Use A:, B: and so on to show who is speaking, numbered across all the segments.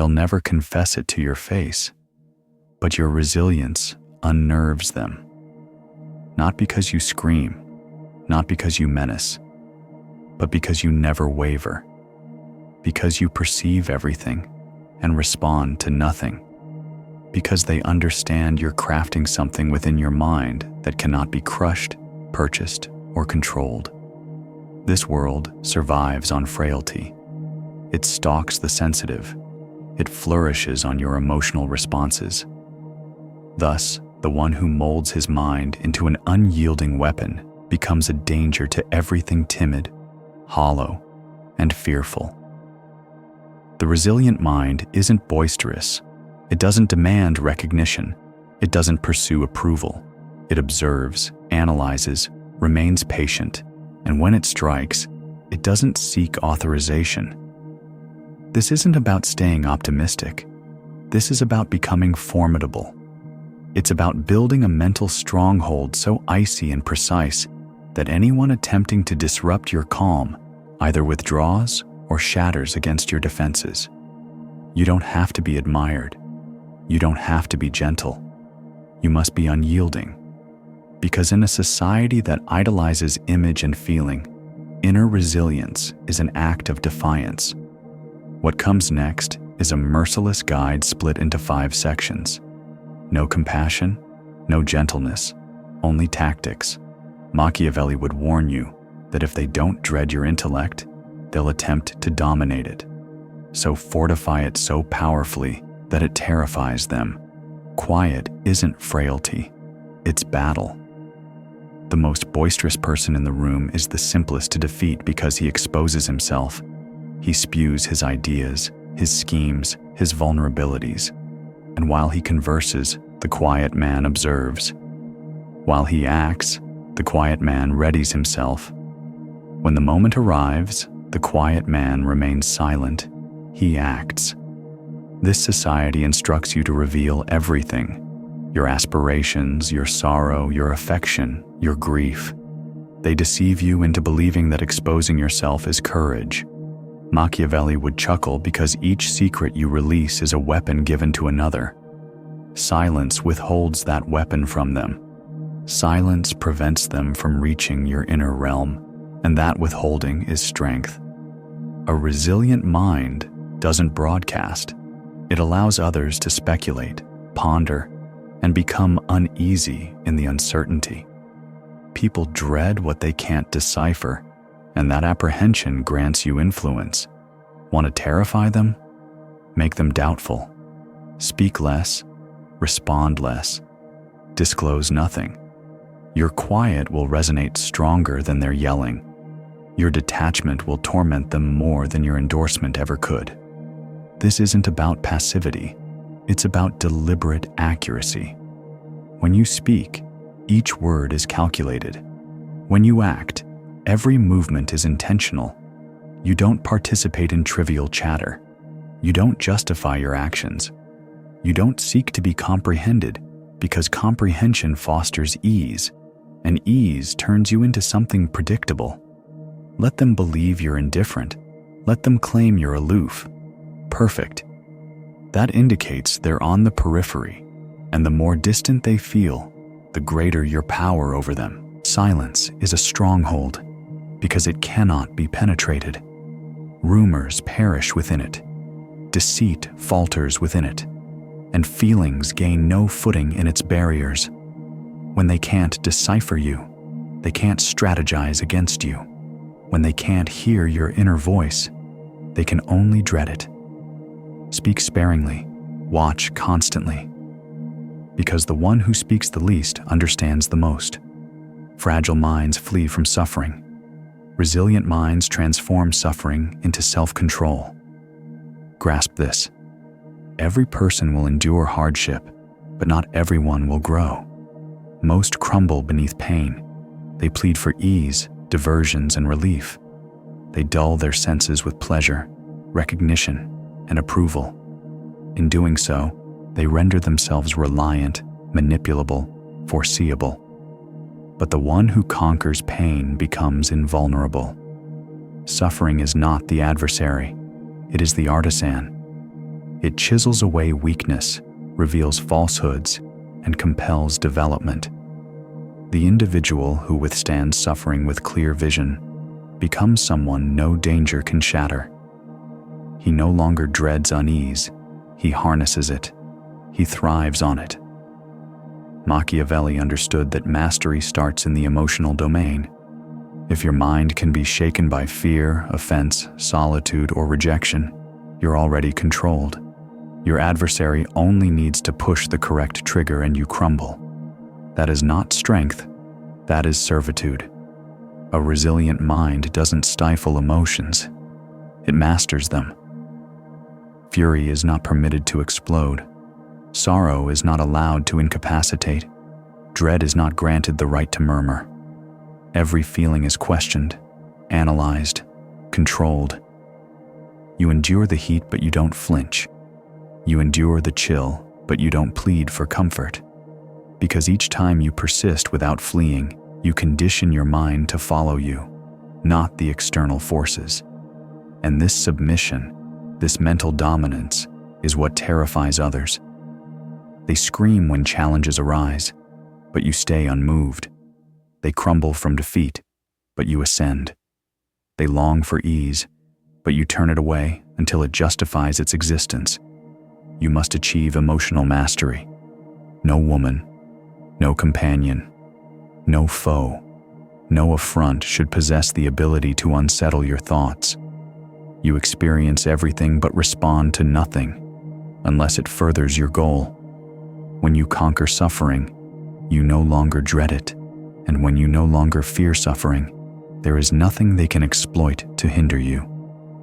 A: They'll never confess it to your face, but your resilience unnerves them. Not because you scream, not because you menace, but because you never waver, because you perceive everything and respond to nothing, because they understand you're crafting something within your mind that cannot be crushed, purchased, or controlled. This world survives on frailty. It stalks the sensitive. It flourishes on your emotional responses. Thus, the one who molds his mind into an unyielding weapon becomes a danger to everything timid, hollow, and fearful. The resilient mind isn't boisterous. It doesn't demand recognition. It doesn't pursue approval. It observes, analyzes, remains patient, and when it strikes, it doesn't seek authorization. This isn't about staying optimistic. This is about becoming formidable. It's about building a mental stronghold so icy and precise that anyone attempting to disrupt your calm either withdraws or shatters against your defenses. You don't have to be admired. You don't have to be gentle. You must be unyielding. Because in a society that idolizes image and feeling, inner resilience is an act of defiance. What comes next is a merciless guide split into 5 sections. No compassion, no gentleness, only tactics. Machiavelli would warn you that if they don't dread your intellect, they'll attempt to dominate it. So fortify it so powerfully that it terrifies them. Quiet isn't frailty, it's battle. The most boisterous person in the room is the simplest to defeat because he exposes himself. He spews his ideas, his schemes, his vulnerabilities. And while he converses, the quiet man observes. While he acts, the quiet man readies himself. When the moment arrives, the quiet man remains silent. He acts. This society instructs you to reveal everything: your aspirations, your sorrow, your affection, your grief. They deceive you into believing that exposing yourself is courage. Machiavelli would chuckle because each secret you release is a weapon given to another. Silence withholds that weapon from them. Silence prevents them from reaching your inner realm, and that withholding is strength. A resilient mind doesn't broadcast. It allows others to speculate, ponder, and become uneasy in the uncertainty. People dread what they can't decipher, and that apprehension grants you influence. Want to terrify them? Make them doubtful. Speak less, respond less, disclose nothing. Your quiet will resonate stronger than their yelling. Your detachment will torment them more than your endorsement ever could. This isn't about passivity. It's about deliberate accuracy. When you speak, each word is calculated. When you act, every movement is intentional. You don't participate in trivial chatter. You don't justify your actions. You don't seek to be comprehended because comprehension fosters ease, and ease turns you into something predictable. Let them believe you're indifferent. Let them claim you're aloof. Perfect. That indicates they're on the periphery, and the more distant they feel, the greater your power over them. Silence is a stronghold because it cannot be penetrated. Rumors perish within it. Deceit falters within it, and feelings gain no footing in its barriers. When they can't decipher you, they can't strategize against you. When they can't hear your inner voice, they can only dread it. Speak sparingly, watch constantly, because the one who speaks the least understands the most. Fragile minds flee from suffering. Resilient minds transform suffering into self-control. Grasp this. Every person will endure hardship, but not everyone will grow. Most crumble beneath pain. They plead for ease, diversions, and relief. They dull their senses with pleasure, recognition, and approval. In doing so, they render themselves reliant, manipulable, foreseeable. But the one who conquers pain becomes invulnerable. Suffering is not the adversary, it is the artisan. It chisels away weakness, reveals falsehoods, and compels development. The individual who withstands suffering with clear vision becomes someone no danger can shatter. He no longer dreads unease, he harnesses it, he thrives on it. Machiavelli understood that mastery starts in the emotional domain. If your mind can be shaken by fear, offense, solitude, or rejection, you're already controlled. Your adversary only needs to push the correct trigger and you crumble. That is not strength, that is servitude. A resilient mind doesn't stifle emotions, it masters them. Fury is not permitted to explode. Sorrow is not allowed to incapacitate. Dread is not granted the right to murmur. Every feeling is questioned, analyzed, controlled. You endure the heat, but you don't flinch. You endure the chill, but you don't plead for comfort. Because each time you persist without fleeing, you condition your mind to follow you, not the external forces. And this submission, this mental dominance, is what terrifies others. They scream when challenges arise, but you stay unmoved. They crumble from defeat, but you ascend. They long for ease, but you turn it away until it justifies its existence. You must achieve emotional mastery. No woman, no companion, no foe, no affront should possess the ability to unsettle your thoughts. You experience everything but respond to nothing, unless it furthers your goal. When you conquer suffering, you no longer dread it, and when you no longer fear suffering, there is nothing they can exploit to hinder you.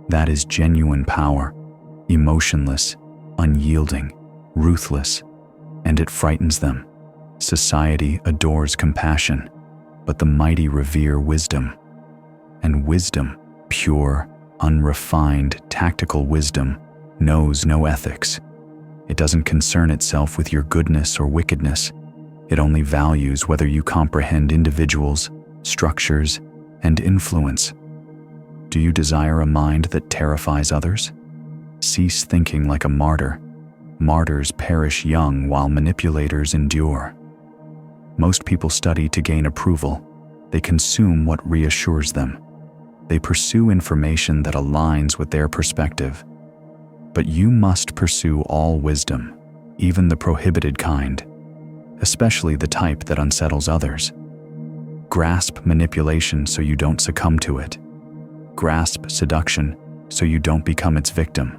A: That is genuine power, emotionless, unyielding, ruthless, and it frightens them. Society adores compassion, but the mighty revere wisdom. And wisdom, pure, unrefined, tactical wisdom, knows no ethics. It doesn't concern itself with your goodness or wickedness. It only values whether you comprehend individuals, structures, and influence. Do you desire a mind that terrifies others? Cease thinking like a martyr. Martyrs perish young while manipulators endure. Most people study to gain approval. They consume what reassures them. They pursue information that aligns with their perspective. But you must pursue all wisdom, even the prohibited kind, especially the type that unsettles others. Grasp manipulation so you don't succumb to it. Grasp seduction so you don't become its victim.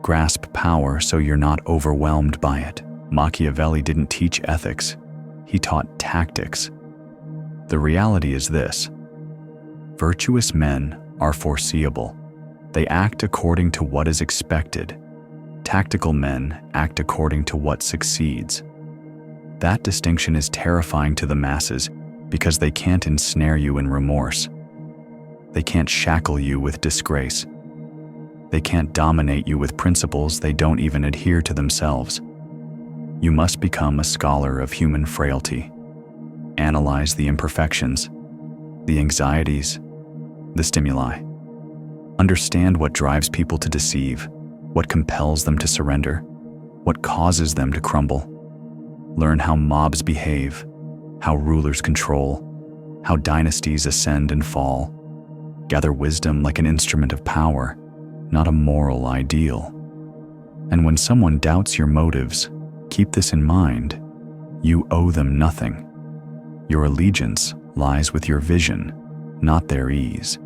A: Grasp power so you're not overwhelmed by it. Machiavelli didn't teach ethics, he taught tactics. The reality is this: virtuous men are foreseeable. They act according to what is expected. Tactical men act according to what succeeds. That distinction is terrifying to the masses because they can't ensnare you in remorse. They can't shackle you with disgrace. They can't dominate you with principles they don't even adhere to themselves. You must become a scholar of human frailty. Analyze the imperfections, the anxieties, the stimuli. Understand what drives people to deceive, what compels them to surrender, what causes them to crumble. Learn how mobs behave, how rulers control, how dynasties ascend and fall. Gather wisdom like an instrument of power, not a moral ideal. And when someone doubts your motives, keep this in mind: you owe them nothing. Your allegiance lies with your vision, not their ease.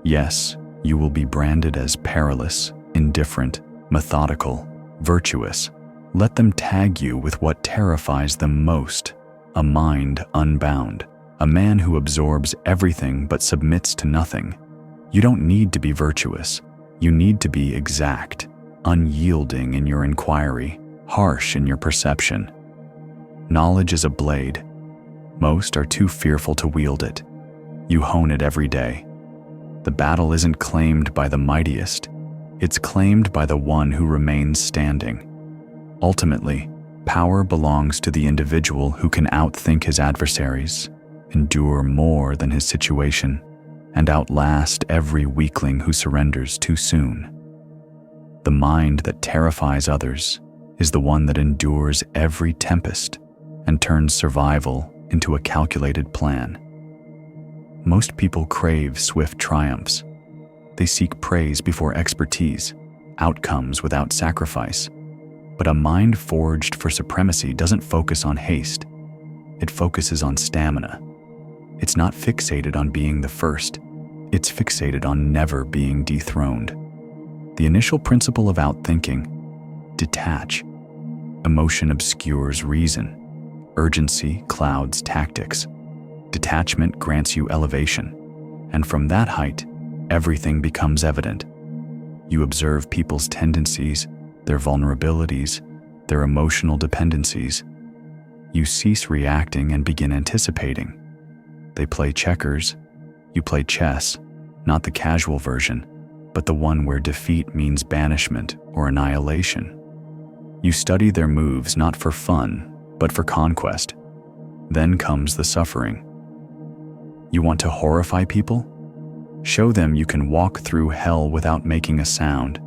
A: Yes, you will be branded as perilous, indifferent, methodical, virtuous. Let them tag you with what terrifies them most: a mind unbound, a man who absorbs everything but submits to nothing. You don't need to be virtuous. You need to be exact, unyielding in your inquiry, harsh in your perception. Knowledge is a blade. Most are too fearful to wield it. You hone it every day. The battle isn't claimed by the mightiest. It's claimed by the one who remains standing. Ultimately, power belongs to the individual who can outthink his adversaries, endure more than his situation, and outlast every weakling who surrenders too soon. The mind that terrifies others is the one that endures every tempest and turns survival into a calculated plan. Most people crave swift triumphs. They seek praise before expertise, outcomes without sacrifice. But a mind forged for supremacy doesn't focus on haste. It focuses on stamina. It's not fixated on being the first. It's fixated on never being dethroned. The initial principle of outthinking: detach. Emotion obscures reason. Urgency clouds tactics. Detachment grants you elevation. And from that height, everything becomes evident. You observe people's tendencies, their vulnerabilities, their emotional dependencies. You cease reacting and begin anticipating. They play checkers. You play chess, not the casual version, but the one where defeat means banishment or annihilation. You study their moves not for fun, but for conquest. Then comes the suffering. You want to horrify people? Show them you can walk through hell without making a sound,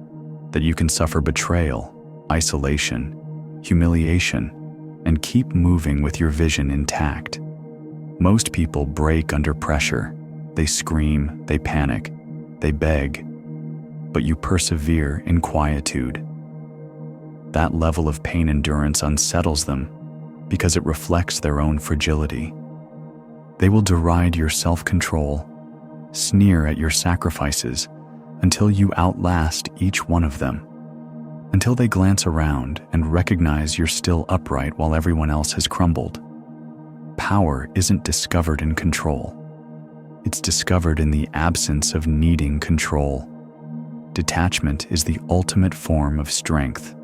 A: that you can suffer betrayal, isolation, humiliation, and keep moving with your vision intact. Most people break under pressure. They scream, they panic, they beg, but you persevere in quietude. That level of pain endurance unsettles them because it reflects their own fragility. They will deride your self-control, sneer at your sacrifices, until you outlast each one of them, until they glance around and recognize you're still upright while everyone else has crumbled. Power isn't discovered in control. It's discovered in the absence of needing control. Detachment is the ultimate form of strength.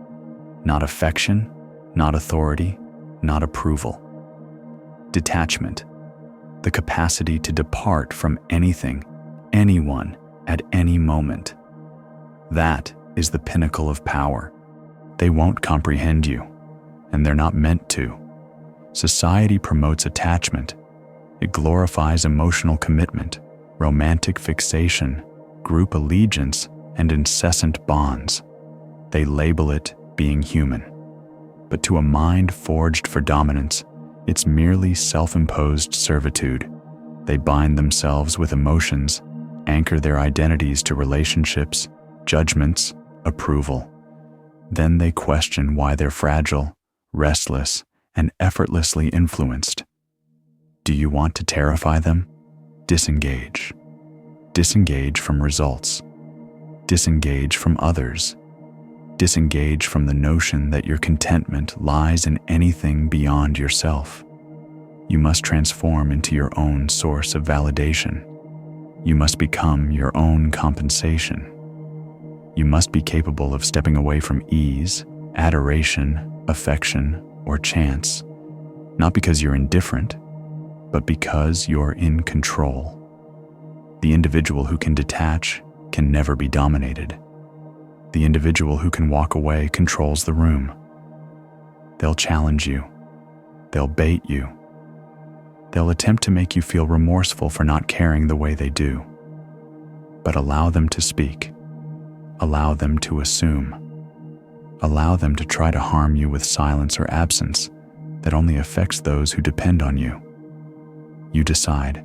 A: Not affection, not authority, not approval. Detachment, the capacity to depart from anything, anyone, at any moment. That is the pinnacle of power. They won't comprehend you, and they're not meant to. Society promotes attachment. It glorifies emotional commitment, romantic fixation, group allegiance, and incessant bonds. They label it being human. But to a mind forged for dominance, it's merely self-imposed servitude. They bind themselves with emotions, anchor their identities to relationships, judgments, approval. Then they question why they're fragile, restless, and effortlessly influenced. Do you want to terrify them? Disengage. Disengage from results. Disengage from others. Disengage from the notion that your contentment lies in anything beyond yourself. You must transform into your own source of validation. You must become your own compensation. You must be capable of stepping away from ease, adoration, affection, or chance, not because you're indifferent, but because you're in control. The individual who can detach can never be dominated. The individual who can walk away controls the room. They'll challenge you. They'll bait you. They'll attempt to make you feel remorseful for not caring the way they do. But allow them to speak. Allow them to assume. Allow them to try to harm you with silence or absence that only affects those who depend on you. You decide.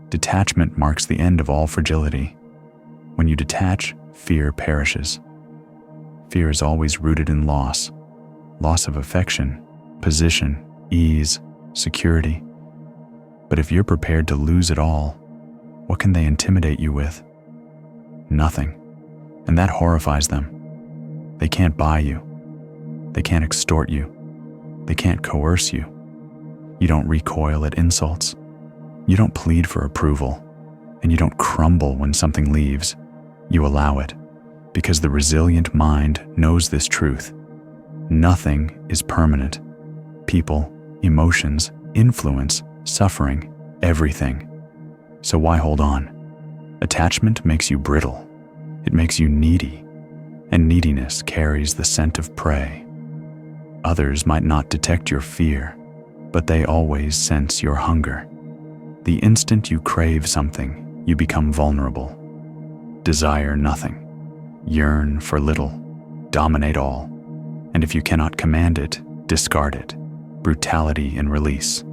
A: Detachment marks the end of all fragility. When you detach, fear perishes. Fear is always rooted in loss of affection, position, ease, security. But if you're prepared to lose it all, what can they intimidate you with? Nothing. And that horrifies them. They can't buy you. They can't extort you. They can't coerce you. You don't recoil at insults. You don't plead for approval. And you don't crumble when something leaves. You allow it, because the resilient mind knows this truth. Nothing is permanent. People, emotions, influence, suffering, everything. So why hold on? Attachment makes you brittle. It makes you needy, and neediness carries the scent of prey. Others might not detect your fear, but they always sense your hunger. The instant you crave something, you become vulnerable. Desire nothing. Yearn for little. dominate all. And if you cannot command it, discard it. Brutality in release.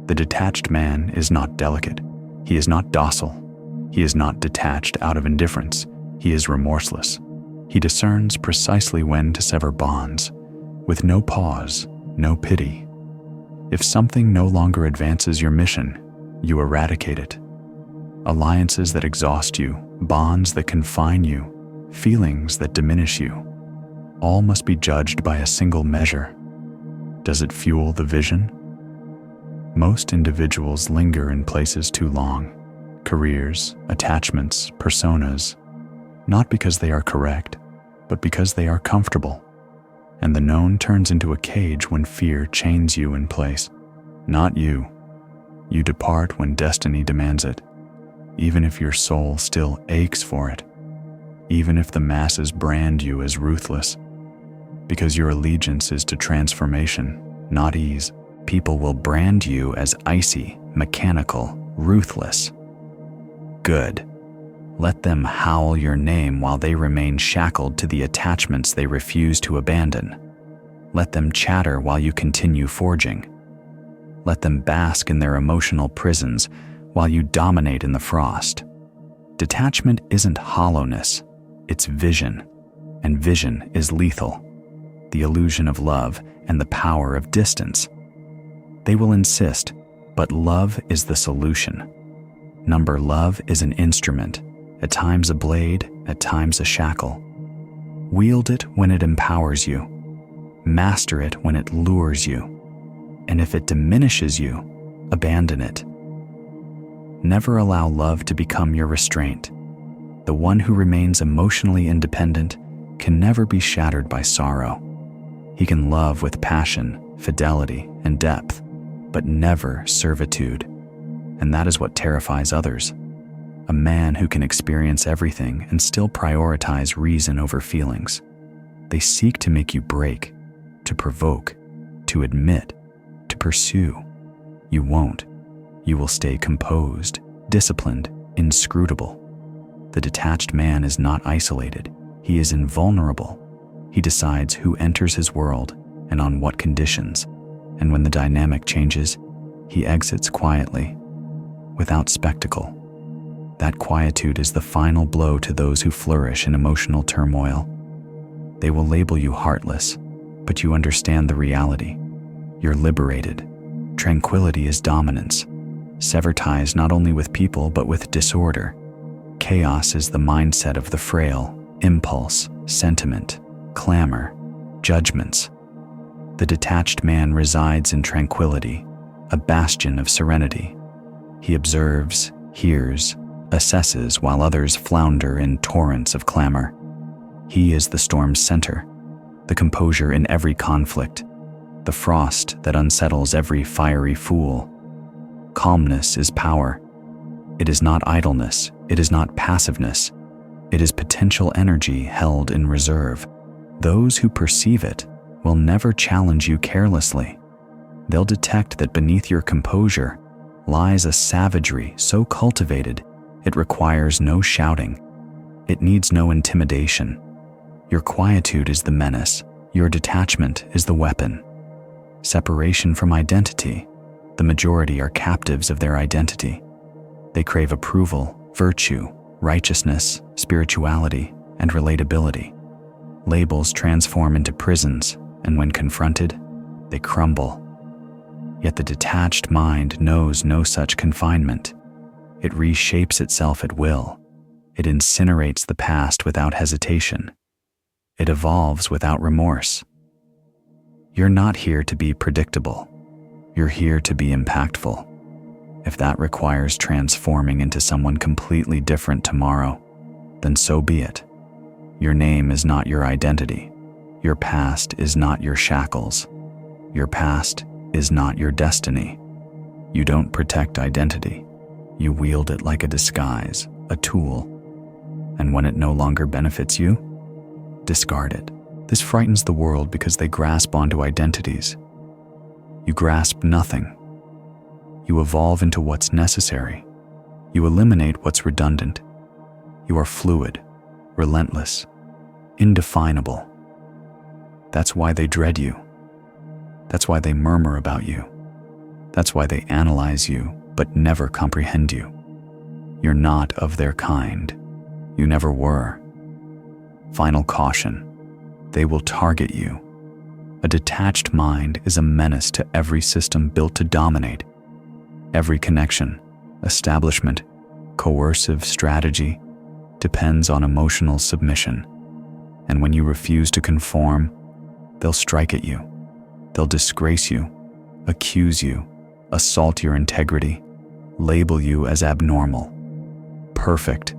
A: The detached man is not delicate. He is not docile. He is not detached out of indifference. He is remorseless. He discerns precisely when to sever bonds, with no pause, no pity. If something no longer advances your mission, you eradicate it. Alliances that exhaust you, bonds that confine you, feelings that diminish you, all must be judged by a single measure. Does it fuel the vision? Most individuals linger in places too long, careers, attachments, personas, not because they are correct, but because they are comfortable. And the known turns into a cage when fear chains you in place. Not you. You depart when destiny demands it, even if your soul still aches for it, even if the masses brand you as ruthless. Because your allegiance is to transformation, not ease. People will brand you as icy, mechanical, ruthless. Good. Let them howl your name while they remain shackled to the attachments they refuse to abandon. Let them chatter while you continue forging. Let them bask in their emotional prisons while you dominate in the frost. Detachment isn't hollowness, it's vision, and vision is lethal. The illusion of love and the power of distance. They will insist, but love is the solution. Number love is an instrument, at times a blade, at times a shackle. Wield it when it empowers you. Master it when it lures you. And if it diminishes you, abandon it. Never allow love to become your restraint. The one who remains emotionally independent can never be shattered by sorrow. He can love with passion, fidelity, and depth, but never servitude. And that is what terrifies others. A man who can experience everything and still prioritize reason over feelings. They seek to make you break, to provoke, to admit, to pursue. You won't. You will stay composed, disciplined, inscrutable. The detached man is not isolated. He is invulnerable. He decides who enters his world and on what conditions. And when the dynamic changes, he exits quietly, without spectacle. That quietude is the final blow to those who flourish in emotional turmoil. They will label you heartless, but you understand the reality. You're liberated. Tranquility is dominance. Sever ties not only with people but with disorder. Chaos is the mindset of the frail, impulse, sentiment, clamor, judgments. The detached man resides in tranquility, a bastion of serenity. He observes, hears, assesses while others flounder in torrents of clamor. He is the storm's center, the composure in every conflict, the frost that unsettles every fiery fool. Calmness is power. It is not idleness, it is not passiveness. It is potential energy held in reserve. Those who perceive it will never challenge you carelessly. They'll detect that beneath your composure lies a savagery so cultivated it requires no shouting. It needs no intimidation. Your quietude is the menace. Your detachment is the weapon. Separation from identity. The majority are captives of their identity. They crave approval, virtue, righteousness, spirituality, and relatability. Labels transform into prisons, and when confronted, they crumble. Yet the detached mind knows no such confinement. It reshapes itself at will. It incinerates the past without hesitation. It evolves without remorse. You're not here to be predictable. You're here to be impactful. If that requires transforming into someone completely different tomorrow, then so be it. Your name is not your identity. Your past is not your shackles. Your past is not your destiny. You don't protect identity. You wield it like a disguise, a tool. And when it no longer benefits you, discard it. This frightens the world because they grasp onto identities. You grasp nothing. You evolve into what's necessary. You eliminate what's redundant. You are fluid, relentless, indefinable. That's why they dread you. That's why they murmur about you. That's why they analyze you but never comprehend you. You're not of their kind. You never were. Final caution: they will target you. A detached mind is a menace to every system built to dominate. Every connection, establishment, coercive strategy depends on emotional submission. And when you refuse to conform, they'll strike at you. They'll disgrace you, accuse you, assault your integrity, label you as abnormal, perfect.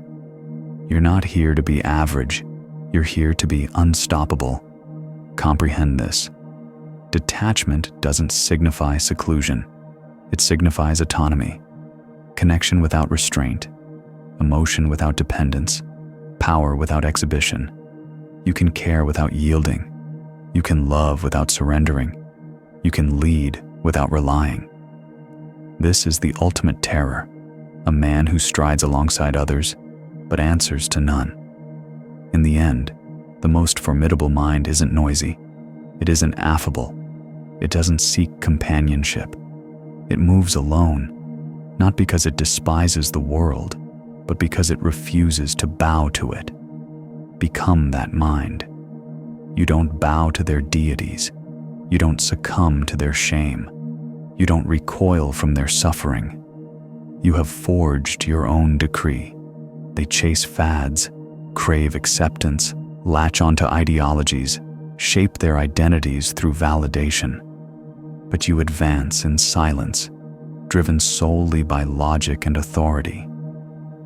A: You're not here to be average. You're here to be unstoppable. Comprehend this. Detachment doesn't signify seclusion. It signifies autonomy, connection without restraint, emotion without dependence, power without exhibition. You can care without yielding. You can love without surrendering. You can lead without relying. This is the ultimate terror, a man who strides alongside others, but answers to none. In the end, the most formidable mind isn't noisy. It isn't affable. It doesn't seek companionship. It moves alone, not because it despises the world, but because it refuses to bow to it. Become that mind. You don't bow to their deities. You don't succumb to their shame. You don't recoil from their suffering. You have forged your own decree. They chase fads, crave acceptance, latch onto ideologies, shape their identities through validation. But you advance in silence, driven solely by logic and authority.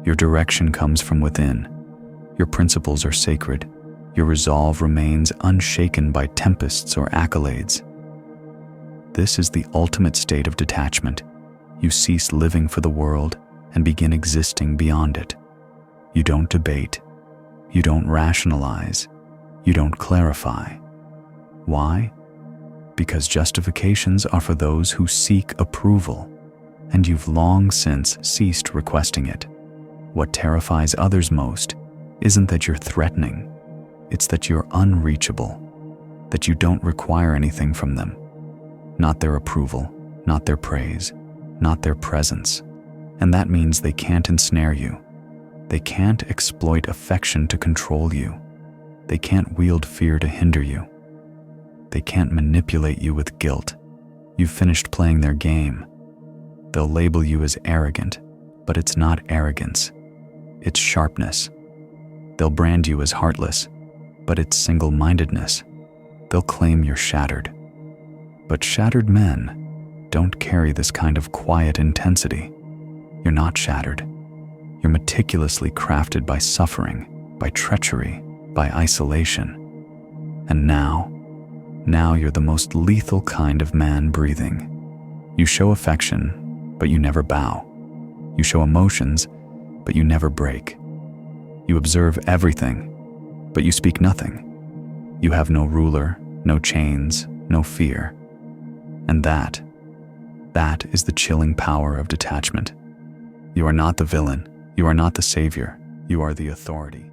A: Your direction comes from within. Your principles are sacred. Your resolve remains unshaken by tempests or accolades. This is the ultimate state of detachment. You cease living for the world and begin existing beyond it. You don't debate. You don't rationalize. You don't clarify. Why? Because justifications are for those who seek approval, and you've long since ceased requesting it. What terrifies others most isn't that you're threatening. It's that you're unreachable, that you don't require anything from them. Not their approval, not their praise, not their presence. And that means they can't ensnare you. They can't exploit affection to control you. They can't wield fear to hinder you. They can't manipulate you with guilt. You've finished playing their game. They'll label you as arrogant, but it's not arrogance. It's sharpness. They'll brand you as heartless, but it's single-mindedness. They'll claim you're shattered. But shattered men don't carry this kind of quiet intensity. You're not shattered. You're meticulously crafted by suffering, by treachery, by isolation. And now you're the most lethal kind of man breathing. You show affection, but you never bow. You show emotions, but you never break. You observe everything, but you speak nothing. You have no ruler, no chains, no fear. And that is the chilling power of detachment. You are not the villain. You are not the savior. You are the authority.